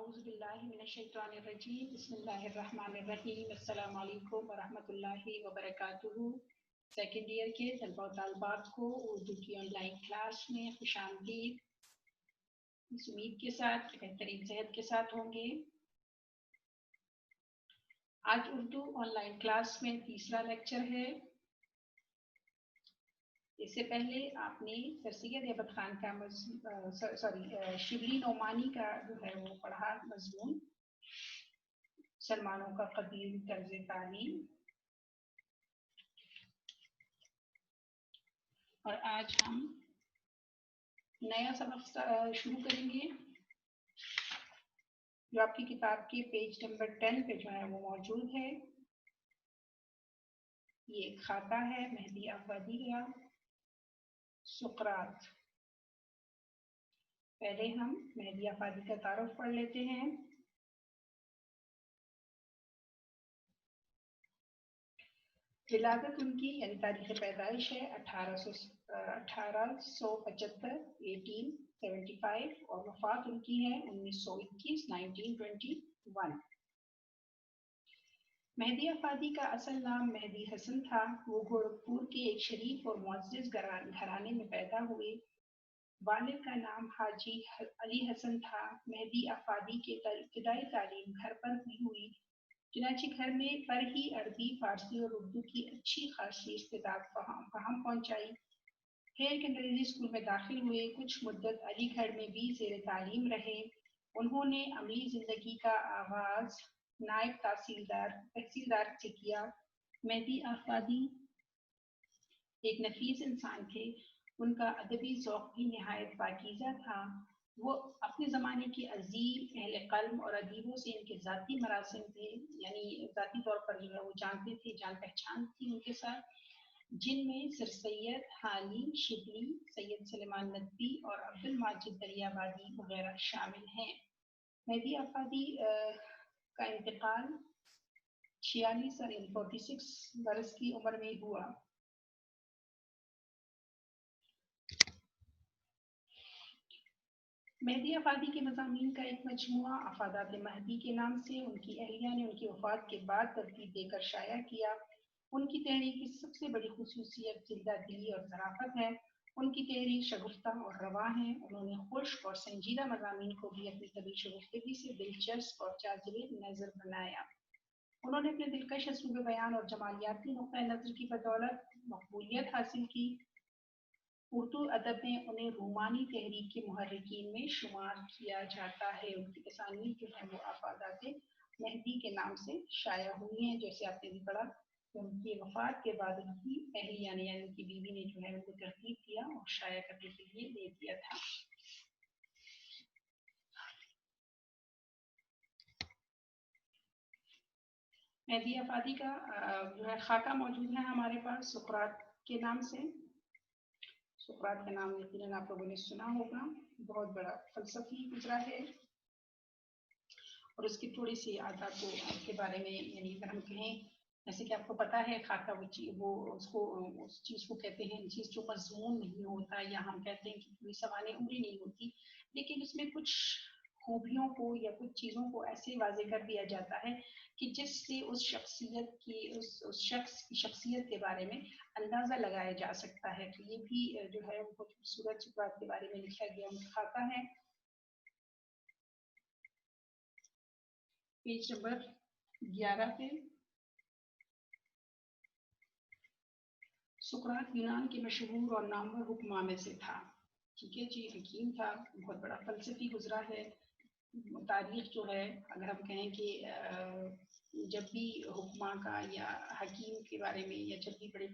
اعوذ باللہ من الشیطان الرجیم بسم اللہ الرحمن الرحیم السلام علیکم ورحمۃ اللہ وبرکاتہ۔ سیکنڈ ایئر کے طلباء و طالبات کو اردو کی آن لائن کلاس میں خوش آمدید۔ اس امید کے ساتھ کہ بہترین صحت کے ساتھ ہوں گے۔ آج اردو آن لائن کلاس میں تیسرا لیکچر ہے۔ اس سے پہلے آپ نے سر سید ایبک خان کا شبلی نعمانی کا جو ہے وہ پڑھا مضمون مسلمانوں کا قدیم طرز تعلیم، اور آج ہم نیا سبق شروع کریں گے جو آپ کی کتاب کے پیج نمبر 10 پہ جو ہے وہ موجود ہے۔ یہ ایک خاکہ ہے مہدی آفادی کا سقراط۔ پہلے ہم مہدی آفادی کا تعارف پڑھ لیتے ہیں۔ ولادت ان کی یعنی تاریخ پیدائش ہے 1875 اور وفات ان کی ہے 1921 مہدی آفادی کا اصل نام مہدی حسن تھا۔ وہ گورکھپور کے ایک شریف اور معزز گھرانے میں پیدا ہوئے۔ والد کا نام حاجی علی حسن تھا۔ مہدی آفادی کی ابتدائی تعلیم گھر پر ہوئی، چنانچہ گھر میں پر ہی عربی، فارسی اور اردو کی اچھی خاصی استعداد فہم پہنچائی۔ پھر ایک انگریزی اسکول میں داخل ہوئے۔ کچھ مدت علی گڑھ میں بھی زیر تعلیم رہے۔ انہوں نے عملی زندگی کا آغاز نائب تحصیلدار سے کیا۔ مہدی آفادی ایک نفیس انسان تھے۔ ان کا ادبی ذوق بھی نہایت پاکیزہ تھا۔ وہ اپنے زمانے کے عظیم اہل قلم اور ادیبوں سے ان کے ذاتی مراسم تھے، یعنی ذاتی طور پر جو ہے وہ جانتے تھے، جان پہچان تھی ان کے ساتھ، جن میں سر سید حالی شبلی، سید سلیمان ندوی اور عبد الماجد دریابادی وغیرہ شامل ہیں۔ مہدی آفادی کا انتقال 46 برس کی عمر میں ہوا۔ مہدی آفادی کے مضامین کا ایک مجموعہ افادات مہدی کے نام سے ان کی اہلیہ نے ان کی وفات کے بعد ترتیب دے کر شائع کیا۔ ان کی تحریر کی سب سے بڑی خصوصیت زندہ دلی اور ظرافت ہے۔ ان کی تحریر شگفتہ اور رواں ہے۔ انہوں نے خشک اور سنجیدہ مضامین کو بھی اپنی طبی شگفتگی سے دلچسپ اور جاذب نظر بنایا۔ انہوں نے اپنے دلکش اسلوب بیان اور جمالیاتی نقطہ نظر کی بدولت مقبولیت حاصل کی۔ اردو ادب میں انہیں رومانی تحریک کے محرکین میں شمار کیا جاتا ہے۔ ان کی تصانیف جو ہے وہ افادات مہدی کے نام سے شائع ہوئی ہیں، جیسے آپ نے بھی پڑھا کہ ان کی وفات کے بعد ان کی اہلیہ نے یعنی ان کی بیوی نے جو ہے ان کو ترتیب دیا اور شائع کرنے کے لیے دے دیا تھا۔ مہدی آفادی کا جو ہے خاکہ موجود ہے ہمارے پاس سقراط کے نام سے۔ سقراط کا نام یقیناً آپ لوگوں نے سنا ہوگا، بہت بڑا فلسفی گزرا ہے، اور اس کی تھوڑی سی عادات کے بارے میں یعنی اگر ہم کہیں، جیسے کہ آپ کو پتا ہے خاکہ اس چیز کو کہتے ہیں چیز جو مضمون نہیں ہوتا، یا ہم کہتے ہیں کہ پوری سوانح عمری نہیں ہوتی، لیکن اس میں کچھ خوبیوں کو یا کچھ چیزوں کو ایسے واضح کر دیا جاتا ہے کہ جس سے اس شخص کی شخصیت کے بارے میں اندازہ لگایا جا سکتا ہے۔ تو یہ بھی جو ہے بہت خوبصورت سقراط کے بارے میں لکھا گیا خاکہ ہے۔ پیج نمبر 11 پہ سقراط یونان کے مشہور اور نامور حکماں میں سے تھا۔ ٹھیک ہے جی، حکیم تھا، بہت بڑا فلسفی گزرا ہے۔ تاریخ جو ہے اگر ہم کہیں کہ جب بھی حکماں کا یا حکیم کے بارے میں یا جب بھی بڑے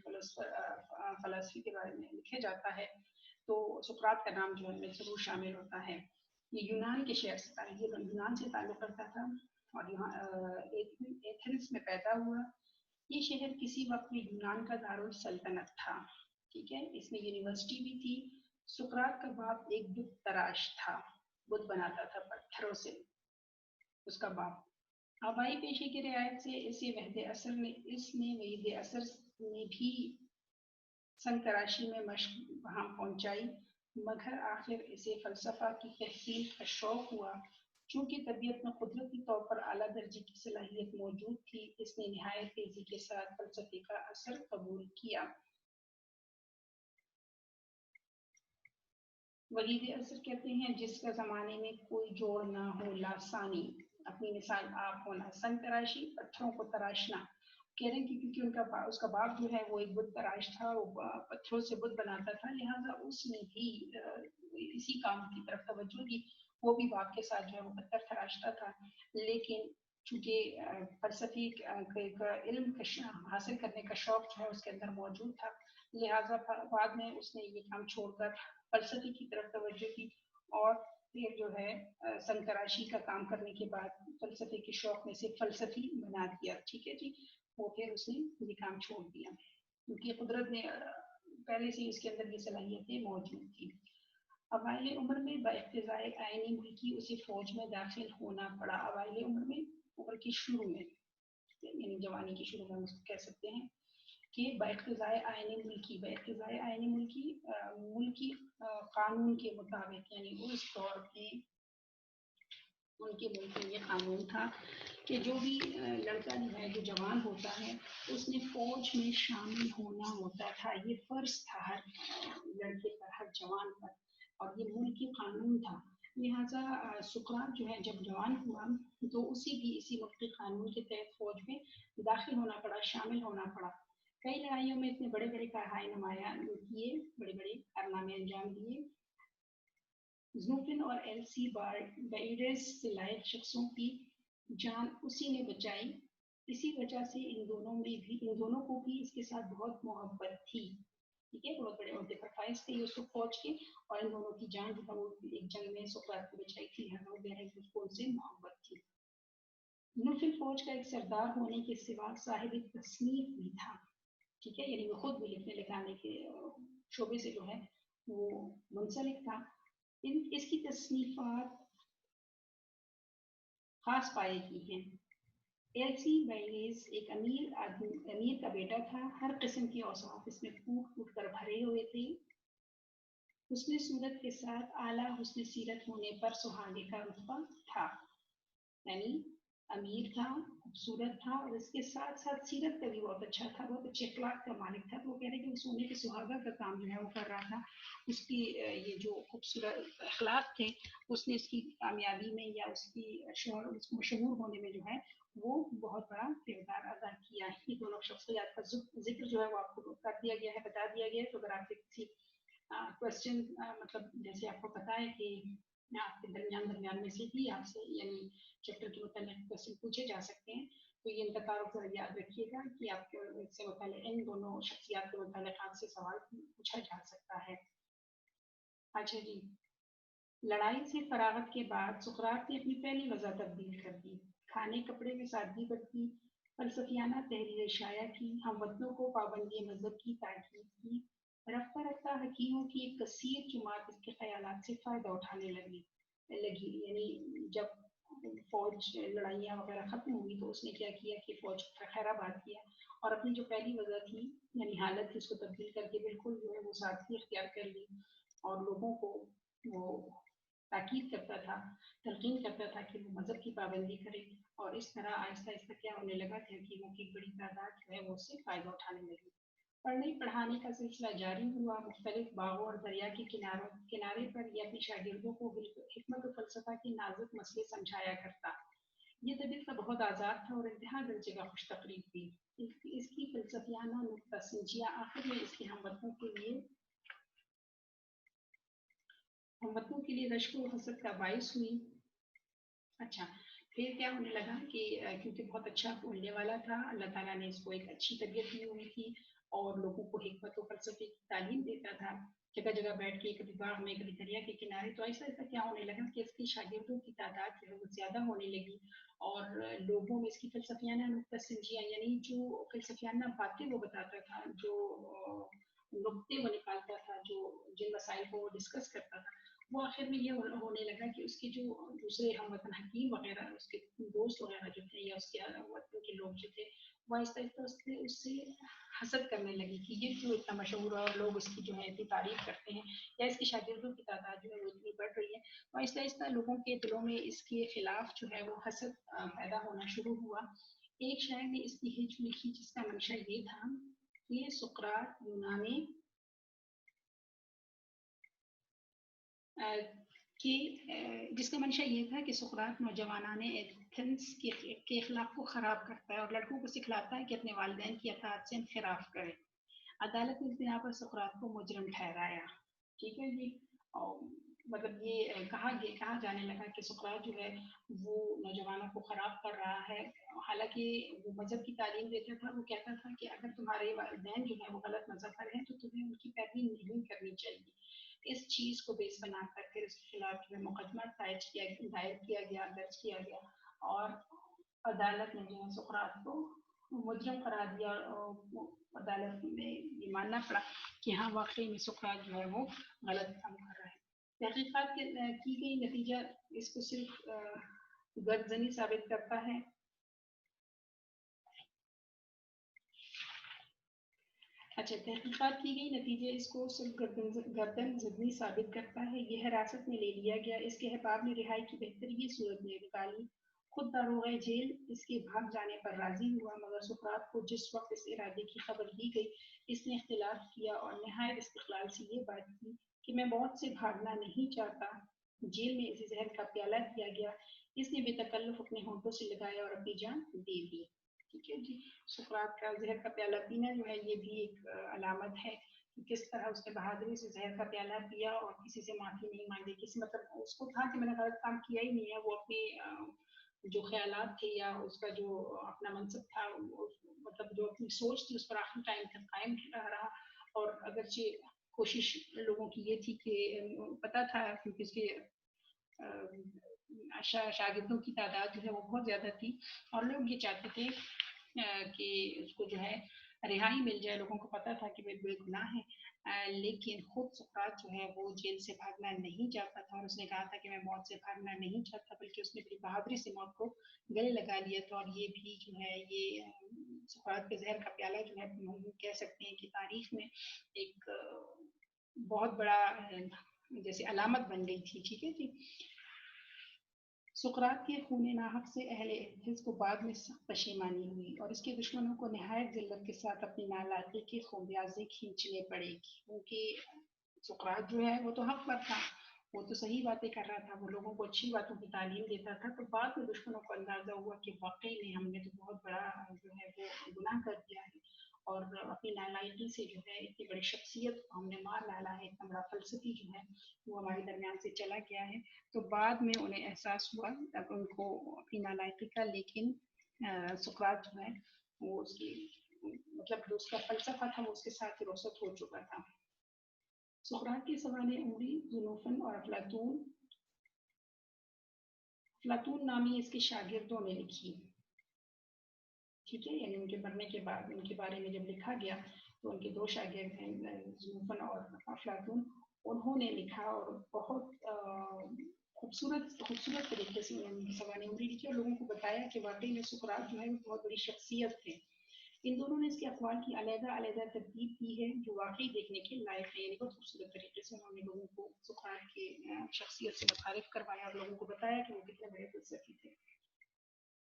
فلسفی کے بارے میں لکھا جاتا ہے تو سقراط کا نام جو ہے ضرور شامل ہوتا ہے۔ یہ یونان کے شہر سے یونان سے تعلق رکھتا تھا اور یہاں ایتھنس میں پیدا ہوا۔ یہ شہر کسی وقت میں یونان کا دارالسلطنت تھا۔ ٹھیک ہے، اس میں یونیورسٹی بھی تھی۔ سقراط کا باپ ایک بت تراش تھا، بت بناتا تھا پتھروں سے، اس کا باپ۔ آبائی پیشے کی رعایت سے اس نے وحد اثر میں بھی سن تراشی میں مشق وہاں پہنچائی، مگر آخر اسے فلسفہ کی تحصیل کا شوق ہوا۔ چونکہ طبیعت میں قدرتی طور پر اعلیٰ درجے کی صلاحیت موجود تھی، اس نے نہایت تیزی کے ساتھ فلسفے کا اثر قبول کیا۔ ولید اثر کہتے ہیں جس کا زمانے میں کوئی جوڑ نہ ہو، لاسانی۔ اپنی مثال آپ ہونا، سن تراشی، پتھروں کو تراشنا۔ کہہ رہے ہیں کہ کیونکہ اس کا باپ جو ہے وہ ایک بت تراش تھا، وہ پتھروں سے بت بناتا تھا، لہٰذا اس نے بھی اسی کام کی طرف توجہ دی، وہ بھی باپ کے ساتھ جو ہے وہ پتھر تراشتا تھا۔ لیکن چونکہ فلسفی کا علم حاصل کرنے کا شوق جو ہے اس کے اندر موجود تھا، لہٰذا بعد میں اس نے یہ کام چھوڑ کر فلسفے کی طرف توجہ کی، اور پھر جو ہے سن تراشی کا کام کرنے کے بعد فلسفے کے شوق میں سے فلسفی بنا دیا۔ ٹھیک ہے جی، وہ پھر اس نے یہ کام چھوڑ دیا کیونکہ قدرت نے پہلے سے اس کے اندر یہ صلاحیتیں موجود تھی۔ اوائل عمر میں بااقتضاء آئینی ملکی اسے فوج میں داخل ہونا پڑا۔ اوائل عمر میں، عمر کی شروع میں، یعنی جوانی کی شروع میں ہم اس کو کہہ سکتے ہیں کہ بااقتضاء آئین ملکی ملکی قانون کے مطابق، یعنی اس دور میں ان کے ملک میں یہ قانون تھا کہ جو بھی لڑکا جو ہے جو جوان ہوتا ہے اس نے فوج میں شامل ہونا ہوتا تھا، یہ فرض تھا ہر لڑکے پر، ہر جوان پر، اور یہ ملکی قانون تھا۔ لہٰذا سقراط جو ہے جب جوان ہوا تو اسی ملکی قانون کے تحت فوج میں داخل ہونا پڑا، شامل ہونا پڑا۔ کئی لڑائیوں میں اتنے بڑے بڑے کارنامے نمایاں کیے، بڑے بڑے کارنامے انجام دیے۔ زنوفن اور ایل سی بائیڈز سے لائق شخصوں کی جان اسی نے بچائی۔ اسی وجہ سے ان دونوں کو بھی اس کے ساتھ بہت محبت تھی۔ ٹھیک ہے، بہت بڑے عہدے پر فائز تھے یوسف فوج کے، اور ان دونوں کی جان جو ہے وہ ایک جنگ میں سقراط کو بچائی تھی، اس کو ان سے محبت تھی۔ زنوفن فوج کا ایک سردار ہونے کے سوا صاحب تصنیف بھی تھا۔ ٹھیک ہے، یعنی وہ خود بھی لکھنے لکھانے کے شعبے سے جو ہے وہ منسلک تھا۔ اس کی تصنیفات خاص پائے کی ہیں۔ ایل سی بائیز ایک امیر کا بیٹا تھا، ہر قسم کے اوصاف اس میں پھوٹ پھوٹ کر بھرے ہوئے تھے۔ حسن صورت کے ساتھ اعلیٰ حسن سیرت ہونے پر سہاگے کا رتبہ تھا، یعنی امیر تھا، خوبصورت تھا، اور اس کے ساتھ ساتھ سیرت کا بھی بہت اچھا تھا، بہت اچھے اخلاق کا مالک تھا۔ تو وہ کہہ رہے کہ وہ سونے کے سہاگا کا کام جو ہے وہ کر رہا تھا۔ اس کی یہ جو خوبصورت اخلاق تھے اس نے اس کی کامیابی میں یا اس کی اس کو مشہور ہونے میں جو ہے وہ بہت بڑا کردار ادا کیا ہے۔ یہ دونوں شخصیات کا ذکر جو ہے وہ آپ کو کر دیا گیا ہے، بتا دیا گیا ہے۔ تو اگر آپ سے کسی کوشچن مطلب جیسے آپ کو پتا ہے کہ آپ کے درمیان میں سے بھی آپ سے یعنی چیپٹر کے متعلق کوشچن پوچھے جا سکتے ہیں، تو یہ ان کا تعارف یاد رکھیے گا کہ آپ کے سے متعلق ان دونوں شخصیات کے متعلق آپ سے سوال پوچھا جا سکتا ہے۔ اچھا جی، لڑائی سے فراغت کے بعد سقراط نے اپنی پہلی غذا تبدیل کر دی، کھانے کپڑے میں سادگی برتی، فلسفیانہ تحریر شائع کی، ہم وطنوں کو پابندی مذہب کی تاکید کی۔ رفتہ رفتہ حکیموں کی ایک کثیر جماعت اس کے خیالات سے فائدہ اٹھانے لگی، یعنی جب فوج لڑائیاں وغیرہ ختم ہوئی تو اس نے کیا کیا کہ فوج کا خیر آباد کیا، اور اپنی جو پہلی وجہ تھی یعنی حالت تھی اس کو تبدیل کر کے بالکل جو ہے وہ سادگی اختیار کر لی، اور لوگوں کو وہ تاکید کرتا تھا، تلقین کرتا تھا کہ وہ مذہب کی پابندی کرے، اور اس طرح آہستہ آہستہ کیا ہونے لگا کہ حکیموں کی بڑی تعداد جو ہے وہ اس سے فائدہ اٹھانے لگی۔ پڑھنے پڑھانے کا سلسلہ جاری ہوا، مختلف باغوں اور دریا کے کنارے پر یہ اپنے شاگردوں کو حکمت و فلسفہ کے نازک مسئلے سمجھایا کرتا۔ یہ طبیعت کا بہت آزاد تھا اور انتہا درجے کا خوش تقریب بھی۔ اس کی فلسفیانہ نکتہ سنجیاں آخر میں اس کے ہم وطنوں کے لیے رشک و حسد کا باعث ہوئی۔ اچھا، پھر کیا ہونے لگا کہ کیونکہ بہت اچھا بولنے والا تھا، اللہ تعالیٰ نے اس کو ایک اچھی طبیعت دی ہوئی تھی اور لوگوں کو حکمت و فلسفے کی تعلیم دیتا تھا، جگہ جگہ بیٹھ کے کبھی باغ میں کبھی دریا کے کنارے، تو ایسا ایسا کیا ہونے لگا کہ اس کے شاگردوں کی تعداد جو ہے وہ زیادہ ہونے لگی، اور لوگوں میں اس کی فلسفیانہ نکتہ سنجیاں یعنی جو فلسفیانہ باتیں وہ بتاتا تھا، جو نقطے وہ نکالتا تھا، جو جن مسائل کو وہ ڈسکس کرتا تھا، वो आखिर में ये होने लगा कि उसके जो दूसरे हम वतन हकीम वगैरह उसके दोस्त वगैरह जो थे या उसके वतन के लोग जो थे वो आहिस्ता आहिस्ता उससे हसद करने लगी कि ये क्यों इतना मशहूर है और लोग उसकी जो है इतनी तारीफ करते हैं या इसके शागिर्दों की तादाद जो है वो इतनी बढ़ रही है। तो आहिस्ता आहिस्ता लोगों के दिलों में इसके खिलाफ जो है वो हसद पैदा होना शुरू हुआ। एक शायर ने इसकी हिज लिखी जिसका मंशा ये था कि सुकरात यूनानी कि जिसका मंशा ये था कि सुकरात नौजवानाने एथेंस के अखलाक को ख़राब करता है और लड़कों को सिखलाता है कि अपने वालिदैन की अताअत से इनखिराफ करें। अदालत ने इस बिना पर सुकरात को मुजरिम ठहराया। ठीक है जी। और मतलब ये कहा जाने लगा कि सुकरात जो है वो नौजवानों को ख़राब कर रहा है। हालांकि वो मज़हब की तालीम देता था। वो कहता था कि अगर तुम्हारे वालिदैन जो है वो गलत मज़हब पर हैं तो तुम्हें उनकी पैरवी नहीं करनी चाहिए। इस चीज़ को बेस बनाकर फिर उसके खिलाफ जो है मुकदमा दायर किया गया, दर्ज किया गया और अदालत ने जो है सुकरात को मुजरिम करार दिया और अदालत में ये मानना पड़ा कि हाँ वाकई में सुकरात जो है वो गलत काम कर रहा है। तहकीकात की गई नतीजा इसको सिर्फ गर्दजनी साबित करता है। अच्छा, तहकीकात की गई नतीजे इसको सिर्फ गर्दन जदनी साबित करता है। ये हिरासत में ले लिया गया, इसके अहबाब ने रिहाई की बेहतरीन सूरत में निकाली। खुद दारोगा जेल इसके भाग जाने पर राजी हुआ मगर सुकरात को जिस वक्त इस इरादे की खबर दी गई इसने इख्तिलाफ किया और नहायत इस्तिक़लाल से ये बात की कि मैं मौत से भागना नहीं चाहता। जेल में इसे जहर का प्याला दिया गया। इसने बेतकल्लुफ अपने होंठों से लगाया और अपनी जान दे दी। ठीक है जी। सुकरात का जहर का प्याला पीना जो है ये भी एक अलामत है कि किस तरह उसने बहादुरी से जहर का प्याला पिया और किसी से माफी नहीं मांगी। किसी मतलब उसको था कि मैंने गलत काम किया ही नहीं है। वो अपने जो ख्यालात थे या उसका जो अपना मनसब था मतलब जो अपनी सोच थी उस पर आखिरी टाइम तक कायम रहा। और अगरचे कोशिश लोगों की ये थी कि पता था क्योंकि उसके शागिर्दों की तादाद जो है वो बहुत ज़्यादा थी और लोग ये चाहते थे कि उसको जो है रिहाई मिल जाए। लोगों को पता था कि वे बेगुनाह है। लेकिन खुद सुकरात जो है वो जेल से भागना नहीं चाहता था और उसने कहा था कि मैं मौत से भागना नहीं चाहता बल्कि उसने बड़ी बहादुरी से मौत को गले लगा लिया था। और ये भी जो है ये सुकरात के जहर का प्याला जो है हम कह सकते हैं कि तारीख में एक बहुत बड़ा जैसे अलामत बन गई थी। ठीक है जी। सुकरात के खून नाहक से अहले एथेंस को बाद में सख्त पशेमानी हुई और इसके दुश्मनों को नहायत जिल्लत के साथ अपनी नालायकी के खुमियाजे खींचने पड़ेगी क्योंकि सुकरात जो है वो तो हक पर था। वो तो सही बातें कर रहा था। वो लोगों को अच्छी बातों की तालीम देता था। तो बाद में दुश्मनों को अंदाजा हुआ कि वाकई में हमने तो बहुत बड़ा जो है वो गुनाह कर दिया है और अपनी नालायकी से जो है इतनी बड़ी शख्सियत को हमने मार डाला है। इतना बड़ा फलसफी जो है वो हमारे दरमियान से चला गया है। तो बाद में उन्हें एहसास हुआ तब उनको अपनी नालायकी का। लेकिन सुकरात जो है वो उसकी मतलब जो उसका फलसफा था वो उसके साथ ही रोसत हो चुका था। सुकरात की सवाने उमरी जुनूफन और अफलातून अफलातून नामी इसके शागिर्दों ने लिखी। ठीक है, यानी उनके मरने के बाद उनके बारे में जब लिखा गया तो उनके दो शागिर्द हैं जुनूफन और अफलातून। उन्होंने लिखा और बहुत खूबसूरत खूबसूरत तरीके से उन्होंने सवाने उमरी लिखी और लोगों को बताया कि वाकई में सुकरात जो है वो बहुत बड़ी शख्सियत थे। इन दोनों ने इसके अक़वाल की अलग-अलग तरतीब की है जो वाकई देखने के लायक है। यानी बहुत खूबसूरत तरीके से उन्होंने लोगों को सुकरात की शख्सियत से मुतारिफ करवाया और लोगों को बताया कि वो कितने बड़े फलसफी थे।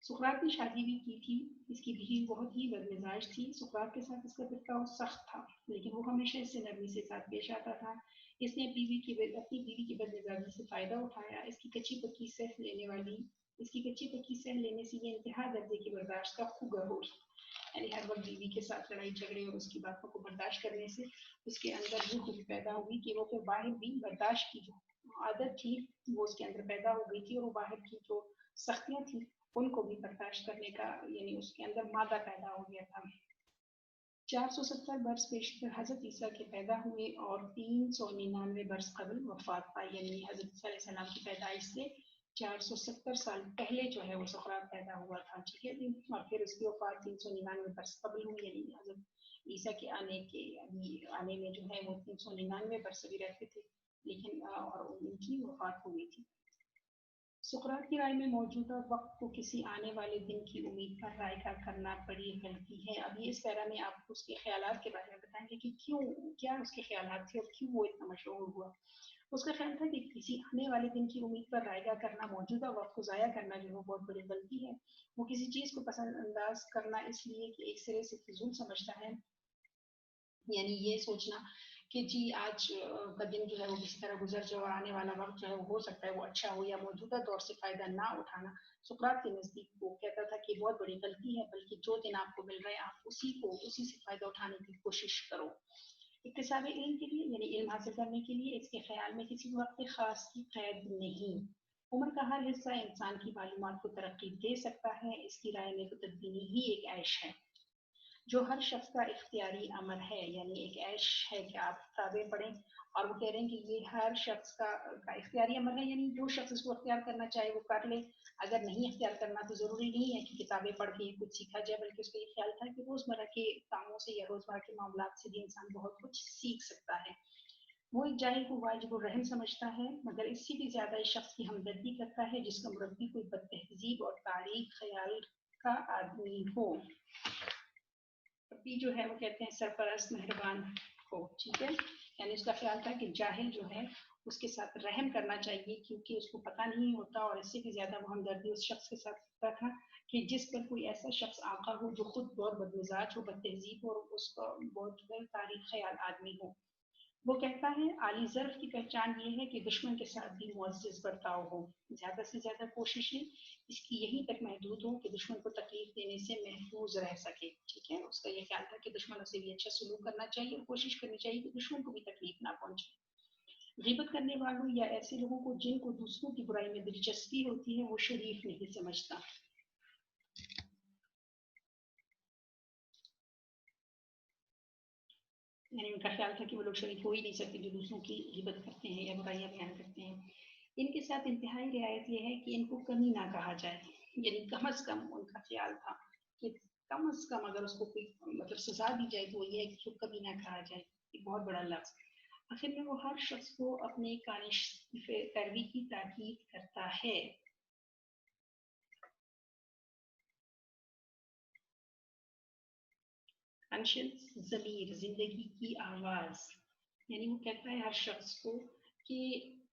सुकरात ने शादी भी की थी। इसकी बीवी बहुत ही बदमिजाज थी। सुकरात के साथ इसका बर्ताव सख्त था लेकिन वो हमेशा इससे नरमी से साथ पेश आता था। इसने अपनी बीवी की बदमिजाजी से फ़ायदा उठाया। इसकी कच्ची पक्की सह लेने से ये इंतहा दर्जे की बर्दाश्त का खुगर हो। यानी हर वक्त बीवी के साथ लड़ाई झगड़े और उसकी बातों को बर्दाश्त करने से उसके अंदर ये खूबी पैदा हुई कि वो फिर बाहर भी बर्दाश्त की जो आदत थी वो उसके अंदर पैदा हो गई थी और वो बाहर की जो सख्तियाँ थी उनको भी बर्दाश्त करने का यानी उसके अंदर मादा पैदा हो गया था। 470 बरस पेशतर हज़रत ईसा के पैदा हुए और 399 बरस कबल वफात पाई। यानी हज़रत ईसा अलैहिस्सलाम की पैदाइश से 470 साल पहले जो है वो सुकरात पैदा हुआ था। ठीक है जी। और फिर उसकी वफात 399 बरस कबल हुई। यानी हज़रत ईसा के आने में जो है वो 399 बरस भी रहते थे। लेकिन और उनकी वफात हो गई थी। सुकरात की राय में मौजूदा वक्त को किसी आने वाले दिन की उम्मीद पर राय का करना बड़ी गलती है। अभी इस पैरा में आपको उसके ख्यालात के बारे में बताएंगे कि क्यों, क्या उसके ख्यालात थे और क्यों वो इतना मशहूर हुआ। उसका ख्याल था कि किसी आने वाले दिन की उम्मीद पर रायगा करना, मौजूदा वक्त को ज़ाया करना जो है बहुत बड़ी गलती है। वो किसी चीज़ को पसंद अंदाज करना इसलिए कि एक सिरे से फिजूल समझता है, यानी ये सोचना कि जी आज का दिन जो है वो किसी तरह गुजर जाए और आने वाला वक्त जो है वो हो सकता है वो अच्छा हो, या मौजूदा दौर से फ़ायदा ना उठाना सुकरात के नज़दीक वो कहता था कि बहुत बड़ी गलती है, बल्कि जो दिन आपको मिल रहा है आप उसी से फ़ायदा उठाने की कोशिश करो। इक्तिसाब इल्म के लिए, यानी इल्म हासिल करने के लिए, इसके ख्याल में किसी वक्त खास की कैद नहीं। उम्र का हर हिस्सा इंसान की मालूमात को तरक्की दे सकता है। इसकी राय में तो तदबीनी ही एक ऐश है जो हर शख्स का इख्तियारी अमल है, यानी एक ऐश है कि आप किताबें पढ़ें। और वो कह रहे हैं कि ये हर शख्स का इख्तियारी अमल है, यानी जो शख्स इसको इख्तियार करना चाहे वो कर ले। अगर नहीं इख्तियार करना तो ज़रूरी नहीं है कि किताबें पढ़ के कुछ सीखा जाए, बल्कि उसका ये ख्याल था कि रोज़मर्रा के कामों से या रोज़मर्रा के मामलात से भी इंसान बहुत कुछ सीख सकता है। वो एक जाहिल को वाजिब और रहम समझता है, मगर इससे भी ज़्यादा इस शख्स की हमदर्दी करता है जिसका मुरब्बी कोई बदतहजीब और तारीख ख्याल का आदमी हो। अभी जो है वो कहते हैं सरपरस्त मेहरबान हो, ठीक है। यानी उसका ख्याल था कि जाहिल जो है उसके साथ रहम करना चाहिए, क्योंकि उसको पता नहीं होता, और इससे भी ज्यादा वो हमदर्दी उस शख्स के साथ करता था कि जिस पर कोई ऐसा शख्स आका हो जो खुद बहुत बदमिजाज हो, बदतहजीब हो, और उसका बहुत तारीख ख्याल आदमी हो। वो कहता है आली ज़र्फ़ की पहचान ये है कि दुश्मन के साथ भी मुअज़्ज़ज़ बर्ताव हो। ज़्यादा से ज़्यादा कोशिशें इसकी यहीं तक महदूद हों कि दुश्मन को तकलीफ देने से महफूज रह सके, ठीक है। उसका ये ख्याल था कि दुश्मनों से भी अच्छा सलूक करना चाहिए और कोशिश करनी चाहिए कि दुश्मन को भी तकलीफ ना पहुंचे। ग़ीबत करने वालों या ऐसे लोगों को जिनको दूसरों की बुराई में दिलचस्पी होती है वो शरीफ नहीं समझता। यानी उनका ख्याल था कि वो लोग शरीफ हो ही नहीं सकते जो दूसरों की ग़ीबत करते हैं या बुराइयां बयान करते हैं। इनके साथ इंतहाई रियायत यह है कि इनको कमी ना कहा जाए, यानी कम अज़ कम उनका ख्याल था कि कम अज़ कम अगर उसको कोई मतलब सजा दी जाए तो ये है कि उसको कभी ना कहा जाए। एक बहुत बड़ा लफ्ज़। आखिर में वो हर शख्स को अपने कानिश पैरवी की ताकीद करता है। कॉन्शियस ज़मीर, ज़िंदगी की आवाज़, यानी वो कहता है हर शख्स को कि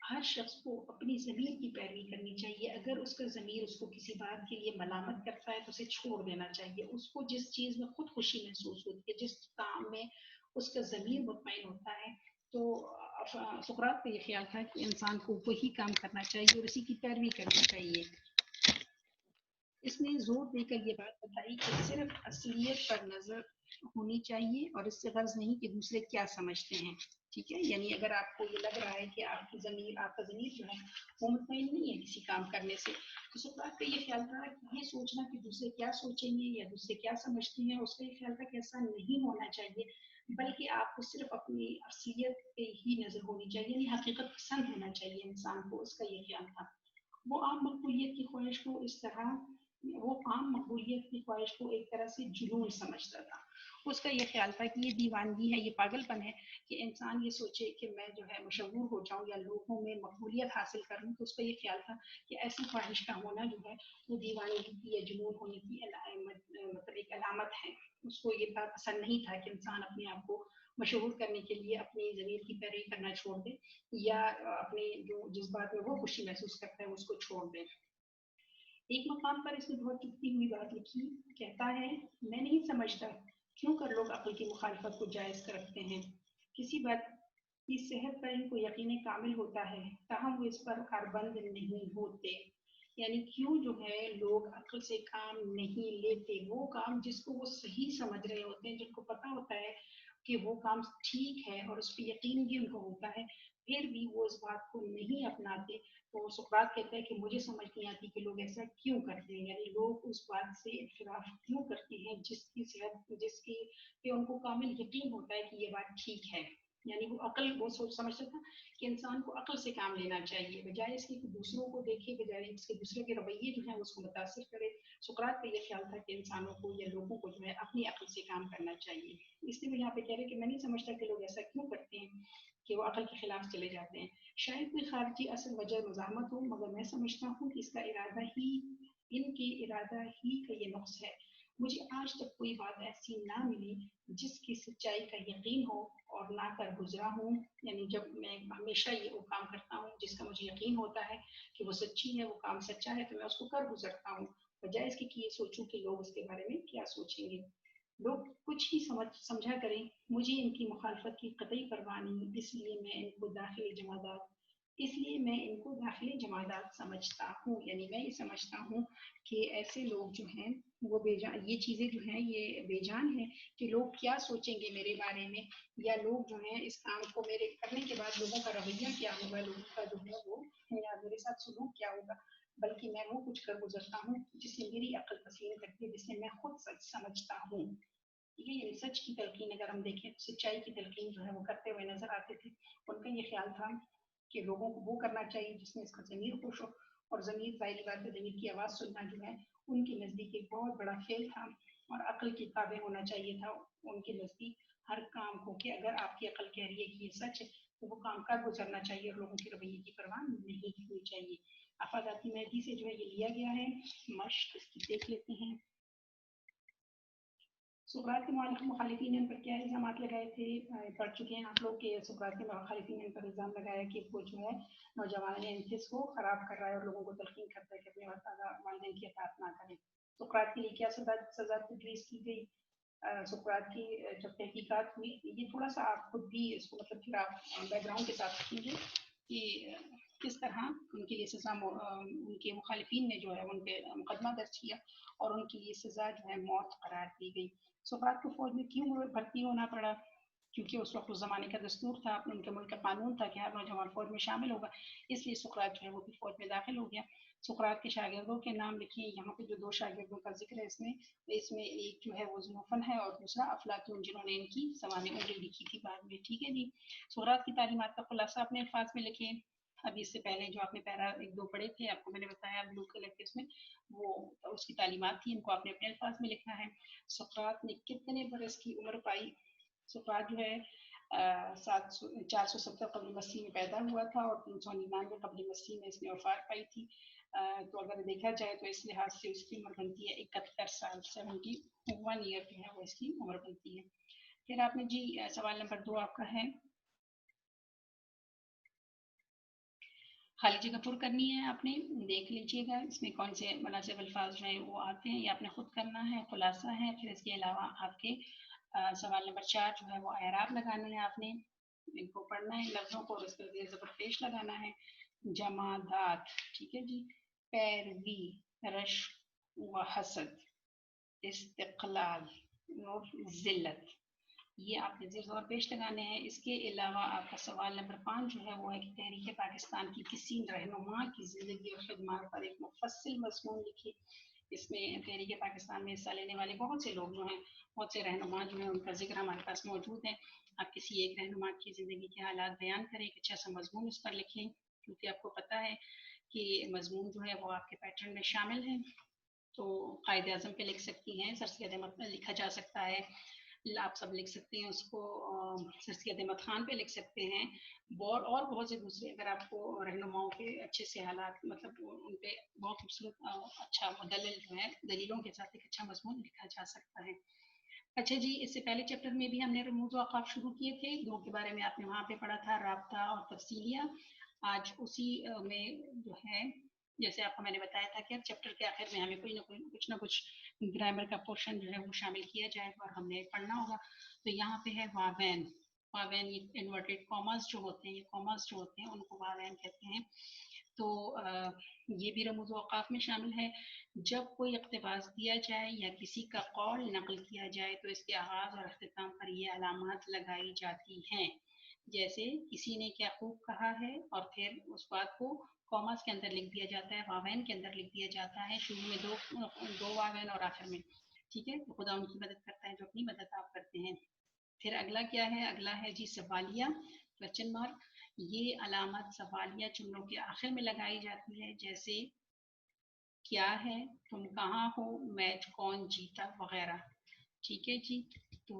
हर शख्स को अपनी ज़मीर की पैरवी करनी चाहिए। अगर उसका ज़मीर उसको किसी बात के लिए मलामत करता है तो उसे छोड़ देना चाहिए। उसको जिस चीज़ में खुद खुशी महसूस होती है, जिस काम में उसका ज़मीर मुतमईन होता है, तो सुकरात का ये ख्याल था कि इंसान को वही काम करना चाहिए और उसी की पैरवी करनी चाहिए। इसने जोर देकर ये बात बताई कि सिर्फ असलियत पर नजर होनी चाहिए और इससे गर्ज नहीं कि दूसरे क्या समझते हैं, ठीक है। यानी अगर आपको ये लग रहा है कि आपका ज़मीर जो है वो मुतमईन नहीं है किसी काम करने से, तो सुकरात का ये ख्याल था कि ये सोचना कि दूसरे क्या सोचेंगे या दूसरे क्या समझते हैं, उसका ये ख्याल था कि ऐसा नहीं होना चाहिए, बल्कि आपको सिर्फ अपनी असलियत पे ही नजर होनी चाहिए, यानी हकीकत पसंद होना चाहिए इंसान को, उसका ये ख्याल था। वो आम मकबूलियत की ख्वाहिश को इस तरह वो आम मकबूलियत की ख्वाहिश को एक तरह से जुनून समझता था। उसका ये ख्याल था कि ये दीवानगी है, ये पागलपन है कि इंसान ये सोचे कि मैं जो है मशहूर हो जाऊं या लोगों में मकबूलियत हासिल करूं। तो उसका ये ख्याल था कि ऐसी ख्वाहिश का होना जो है वो दीवानगी की या जुनून होने की मतलब एक अलामत है। उसको ये बात पसंद नहीं था कि इंसान अपने आप को मशहूर करने के लिए अपनी ज़मीर की पैरवी करना छोड़ दे, या अपने जो जिस बात में वो खुशी महसूस करता है उसको छोड़ दे। एक मकाम पर इसने बहुत चुभती हुई बात लिखी, कहता है मैं नहीं समझता क्यों कर लोग अक्ल की मुखालफत को जायज़ करते हैं। किसी बात की सेहत पर इनको यकीन कामिल होता है, ताहम वो इस पर कारबंद नहीं होते। यानी क्यों जो है लोग अक्ल से काम नहीं लेते, वो काम जिसको वो सही समझ रहे होते हैं, जिनको पता होता है कि वो काम ठीक है और उस पर यकीन भी उनको होता है, फिर भी वो इस बात को नहीं अपनाते। तो सुकरात कहता है कि मुझे समझ नहीं आती कि लोग ऐसा क्यों करते हैं, यानी लोग उस बात से इख्तिलाफ क्यों करते हैं जिसकी सेहत जिसकी पे उनको कामिल यकीन होता है कि ये बात ठीक है। यानी वो अक्ल, वो सोच समझता था कि इंसान को अक्ल से काम लेना चाहिए, बजाय इसके कि दूसरों को देखे, बजाय इसके दूसरे के रवैये जो है उसको मुतासिर करे। सुकरात का ये ख्याल था कि इंसानों को या लोगों को जो है अपनी अक्ल से काम करना चाहिए। इसलिए वो यहाँ पे कह रहे हैं कि मैं नहीं समझता कि लोग ऐसा क्यों करते हैं कि वो अक्ल के खिलाफ चले जाते हैं। शायद कोई खारजी असल वजह मज़ाहमत हो, मगर मैं समझता हूँ कि इसका इरादा ही, इनके इरादा ही का ये नुक्स है। मुझे आज तक कोई बात ऐसी ना मिली जिसकी सच्चाई का यकीन हो और ना कर गुजरा हूँ। यानी जब मैं हमेशा ये वो काम करता हूँ जिसका मुझे यकीन होता है कि वो सच्ची है, वो काम सच्चा है, तो मैं उसको कर गुजरता हूँ, बजाय इसके कि ये सोचूं कि लोग उसके बारे में क्या सोचेंगे। लोग कुछ ही समझा करें, मुझे इनकी मुखालफत की कतई परवाह नहीं, इसलिए मैं इनको दाखिली जमादात समझता हूँ। यानी मैं ये समझता हूँ कि ऐसे लोग जो हैं वो बेजान, ये चीज़ें जो हैं ये बेजान है कि लोग क्या सोचेंगे मेरे बारे में, या लोग जो हैं इस काम को मेरे करने के बाद लोगों का रवैया क्या होगा, लोगों का जो है वो, या मेरे साथ सलूक क्या होगा। बल्कि मैं वो कुछ कर गुजरता हूँ जिसे मेरी अक्ल तस्लीम करती है, जिसे मैं खुद सच समझता हूँ। ये सच की तलकीन अगर हम देखें, सच्चाई की तलकीन जो है वो करते हुए नजर आते थे। उनका ये ख्याल था कि लोगों को वो करना चाहिए जिसमें इसका ज़मीर खुश हो, और ज़मीर, ज़ाहिर बात है, ज़मीर की आवाज़ सुनना जो है उनके नज़दीक एक बहुत बड़ा खेल था, और अक्ल के ताबे होना चाहिए था उनके नज़दीक हर काम को, कि अगर आपकी अक्ल कह रही है कि ये सच है तो वो काम कर गुजरना चाहिए और लोगों के रवैये की परवाह नहीं करनी चाहिए। अफादाती मेहदी से जो है ये लिया गया है, मश्क इसकी देख लेते हैं। सुकरात के मुखालिफिन ने उन पर क्या इल्ज़ाम लगाए थे, पढ़ चुके हैं आप लोग, के सुकरात के मुखालिफिन ने उन पर इल्ज़ाम लगाया कि वो जो है नौजवान इंसिस को ख़राब कर रहा है और लोगों को तलकीन करता है कि अपने वालिदैन की अताअत ना करें। सुकरात के लिए क्या सज़ा तजवीज़ की गई। सुकरात की जब तहकीकात हुई, ये थोड़ा सा आप खुद भी इसको मतलब फिर आप बैकग्राउंड के साथ रखेंगे कि किस तरह उनके लिए सज़ा, उनके मुखालिफिन ने जो है उन पर मुकदमा दर्ज किया और उनके लिए सज़ा जो है मौत करार दी गई। सुकरात को फौज में क्यों भर्ती होना पड़ा, क्योंकि उस वक्त उस ज़माने का दस्तूर था, उनके मुल्क का कानून था कि हर नौजवान फौज में शामिल होगा, इसलिए सुकरात जो है वो भी फौज में दाखिल हो गया। सुकरात के शागिर्दों के नाम लिखिए, यहाँ पे जो दो शागिर्दों का जिक्र है इसमें, इसमें एक जो है वो ज़ुनोफन है और दूसरा अफलातून, जिन्होंने इनकी ज़बान उंगली लिखी थी बाद में। ठीक है जी। सुकरात की तालीमात का खुलासा अपने अल्फाज में लिखिए। अभी इससे पहले जो आपने पैरा एक दो पढ़े थे, आपको मैंने बताया ब्लू कलर के, उसमें वो उसकी तालीमात थी, इनको आपने अपने अल्फाज में लिखना है। सुकरात ने कितने बरस की उम्र पाई। सुकरात जो है 470 कबल मसीह में पैदा हुआ था और 399 कबल मसीह में इसने वफात पाई थी। तो अगर देखा जाए तो इस लिहाज से उसकी उम्र बनती है 71 साल, 71 ईयर जो है वो इसकी उम्र बनती है। फिर आपने जी सवाल नंबर 2 आपका है, खाली जगह पुर करनी है, आपने देख लीजिएगा इसमें कौन से मुनासिब अल्फाज जो हैं वो आते हैं, ये आपने खुद करना है, खुलासा है। फिर इसके अलावा आपके सवाल नंबर 4 जो है वो एराब लगाना है, आपने इनको पढ़ना है लफ्ज़ों को और इस पर जेर ज़बर पेश लगाना है। जमादात, ठीक है जी, पैरवी, रश व हसद, इस्तिक़लाल और ज़िल्लत, ये आपने ज़ेर ज़बर पेश लगाने हैं। इसके अलावा आपका सवाल नंबर 5 जो है वो है कि तहरीक पाकिस्तान की किसी रहनुमा की ज़िंदगी और खिदमत पर एक मुफस्सिल मज़मून लिखिए। इसमें तहरीक पाकिस्तान में हिस्सा लेने वाले बहुत से लोग जो हैं, बहुत से रहनुमा जो हैं, उनका जिक्र हमारे पास मौजूद है। आप किसी एक रहनुमा की ज़िंदगी के हालात बयान करें, एक अच्छा सा मज़मून उस पर लिखें, क्योंकि आपको पता है कि मज़मून जो है वो आपके पैटर्न में शामिल है। तो कायदे आज़म पे लिख सकती हैं, सर सैयद अहमद पे लिखा जा सकता है, आप सब लिख सकते हैं उसको, सर सैयद अहमद खान पे लिख सकते हैं, और बहुत से दूसरे, अगर आपको रहनुमाओं के अच्छे से हालात मतलब उन पे बहुत खूबसूरत अच्छा मुदल्लल जो है दलीलों के साथ एक अच्छा मजमून लिखा जा सकता है। अच्छा जी, इससे पहले चैप्टर में भी हमने रमूज़ व औक़ाफ़ शुरू किए थे, दो के बारे में आपने वहाँ पे पढ़ा था, राब्ता और तफसीलिया। आज उसी में जो है, जैसे आपको मैंने बताया था कि अब चैप्टर के आखिर में हमें कुछ ना कुछ ग्रामर का पोर्शन जो है वो शामिल किया जाएगा और हमने पढ़ना होगा। तो यहाँ पे है वावैन। वावैन, ये इन्वर्टेड कॉमर्स जो होते हैं, ये कॉमर्स जो होते हैं उनको वावैन कहते हैं। तो ये भी रमूज़ व औक़ाफ़ में शामिल है। जब कोई इक़्तिबास दिया जाए या किसी का कौल नक़ल किया जाए तो इसके आगाज़ और अख्तिताम पर ये अलामात लगाई जाती हैं। जैसे किसी ने क्या खूब कहा है और फिर उस बात को कॉमास के अंदर लिख दिया जाता है, वावैन के अंदर लिख दिया जाता है, शुरू में दो वावैन और आखिर में। ठीक है, तो खुदा उनकी मदद करता है जो अपनी मदद आप करते हैं। پھر اگلا کیا ہے؟ اگلا ہے جی سوالیہ کوشچن مارک. یہ علامت سوالیہ جملوں کے آخر میں لگائی جاتی ہے، جیسے کیا ہے، تم کہاں ہو، میچ کون جیتا وغیرہ. ٹھیک ہے جی. تو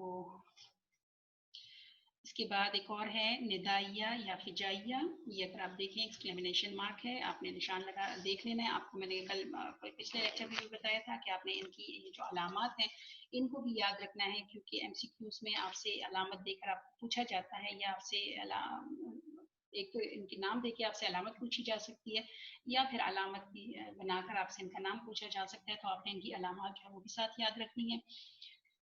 اس کے بعد ایک اور ہے ندائیہ یا فجائیہ. یہ اگر آپ دیکھیں ایکسکلیمنیشن مارک ہے، آپ نے نشان لگا دیکھ لینا ہے. آپ کو میں نے کل پچھلے لیکچر میں بھی بتایا تھا کہ آپ نے ان کی جو علامات ہیں ان کو بھی یاد رکھنا ہے، کیونکہ ایم سی کیوز میں آپ سے علامت دے کر آپ کو پوچھا جاتا ہے، یا آپ سے ایک تو ان کے نام دے کے آپ سے علامت پوچھی جا سکتی ہے، یا پھر علامت کی بنا کر آپ سے ان کا نام پوچھا جا سکتا ہے. تو آپ نے ان کی علامات جو ہے وہ بھی ساتھ یاد رکھنی ہے.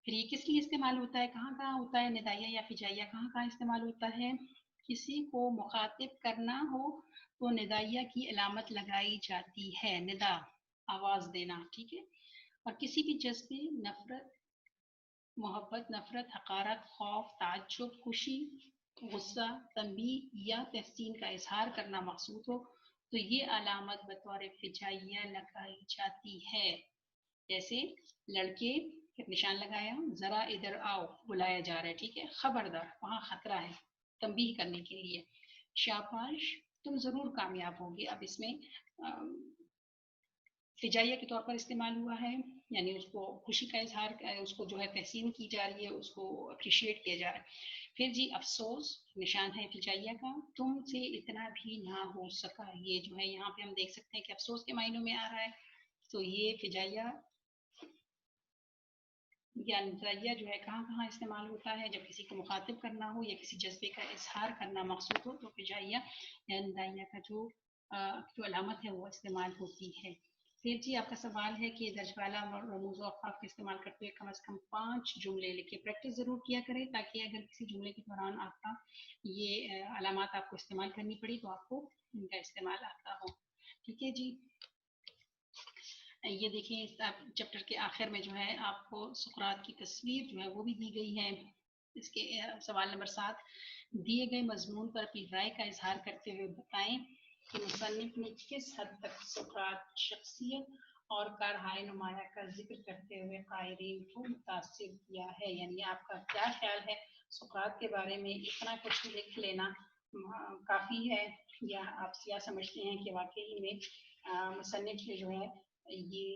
پھر یہ کس لیے استعمال ہوتا ہے، کہاں کہاں ہوتا ہے ندائیہ یا فجائیہ، کہاں کہاں استعمال ہوتا ہے؟ کسی کو مخاطب کرنا ہو تو ندائیہ کی علامت لگائی جاتی ہے، ندا آواز دینا. ٹھیک ہے. اور کسی بھی جذبے، نفرت، محبت، نفرت، حقارت، خوف، تعجب، خوشی، غصہ، تنبیہ یا تحسین کا اظہار کرنا مقصود ہو تو یہ علامت بطور فجائیہ لگائی جاتی ہے. جیسے لڑکے نشان لگایا، ذرا ادھر آؤ، بلایا جا رہا ہے. ٹھیک ہے. خبردار، وہاں خطرہ ہے، تنبیہ کرنے کے لیے. شاباش، تم ضرور کامیاب ہوگے. اب اس میں فجائیہ کے طور پر استعمال ہوا ہے، یعنی اس کو خوشی کا اظہار، اس کو جو ہے تحسین کی جا رہی ہے، اس کو اپریشیٹ کیا جا رہا ہے. پھر جی افسوس نشان ہے فجائیہ کا، تم سے اتنا بھی نہ ہو سکا. یہ جو ہے یہاں پہ ہم دیکھ سکتے ہیں کہ افسوس کے معنوں میں آ رہا ہے. تو یہ فجائیہ یا ندائیہ جو ہے کہاں کہاں استعمال ہوتا ہے؟ جب کسی کو مخاطب کرنا ہو یا کسی جذبے کا اظہار کرنا مقصود ہو تو فجائیہ یا ندائیہ کا جو علامت ہے وہ استعمال ہوتی ہے. پھر جی آپ کا سوال ہے کہ درج بالا رموز و اوقاف کا استعمال کرتے ہوئے کم از کم 5 جملے لکھے. پریکٹس ضرور کیا کریں تاکہ اگر کسی جملے کے دوران آپ کا یہ علامات آپ کو استعمال کرنی پڑی تو آپ کو ان کا استعمال آتا ہو. ٹھیک ہے جی. یہ دیکھیں چیپٹر کے آخر میں جو ہے آپ کو سقراط کی تصویر جو ہے وہ بھی دی گئی ہے. اس کے سوال نمبر 7، دیے گئے مضمون پر اپنی رائے کا اظہار کرتے ہوئے بتائیں کہ مصنف نے کس حد تک سقراط شخصیت اور کارہائے نمایاں کا ذکر کرتے ہوئے قائرین کو متاثر کیا ہے. یعنی آپ کا کیا خیال ہے سقراط کے بارے میں؟ اتنا کچھ لکھ لینا کافی ہے، یا آپ کیا سمجھتے ہیں کہ واقعی میں مصنف نے جو ہے یہ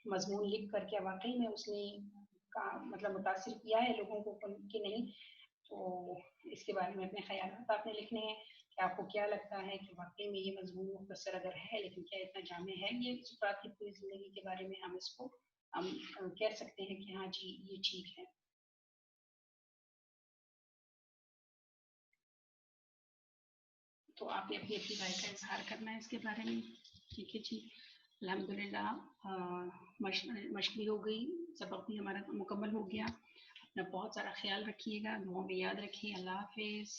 مضمون لکھ کر کے واقعی میں اس نے مطلب متاثر کیا ہے لوگوں کو کہ نہیں؟ تو اس کے بارے میں اپنے خیالات آپ نے لکھنے ہیں کہ آپ کو کیا لگتا ہے کہ واقعی میں یہ مضمون مختصر اگر ہے لیکن کیا اتنا جامع ہے یہ سقراط کی پوری زندگی کے بارے میں؟ ہم اس کو کہہ سکتے ہیں کہ ہاں جی یہ ٹھیک ہے. تو آپ نے اپنی اپنی رائے کا اظہار کرنا ہے اس کے بارے میں. ٹھیک ہے جی. الحمدللہ مشق بھی ہو گئی، سبق بھی ہمارا مکمل ہو گیا. اپنا بہت سارا خیال رکھیے گا، دعاؤں میں یاد رکھیے. اللہ حافظ.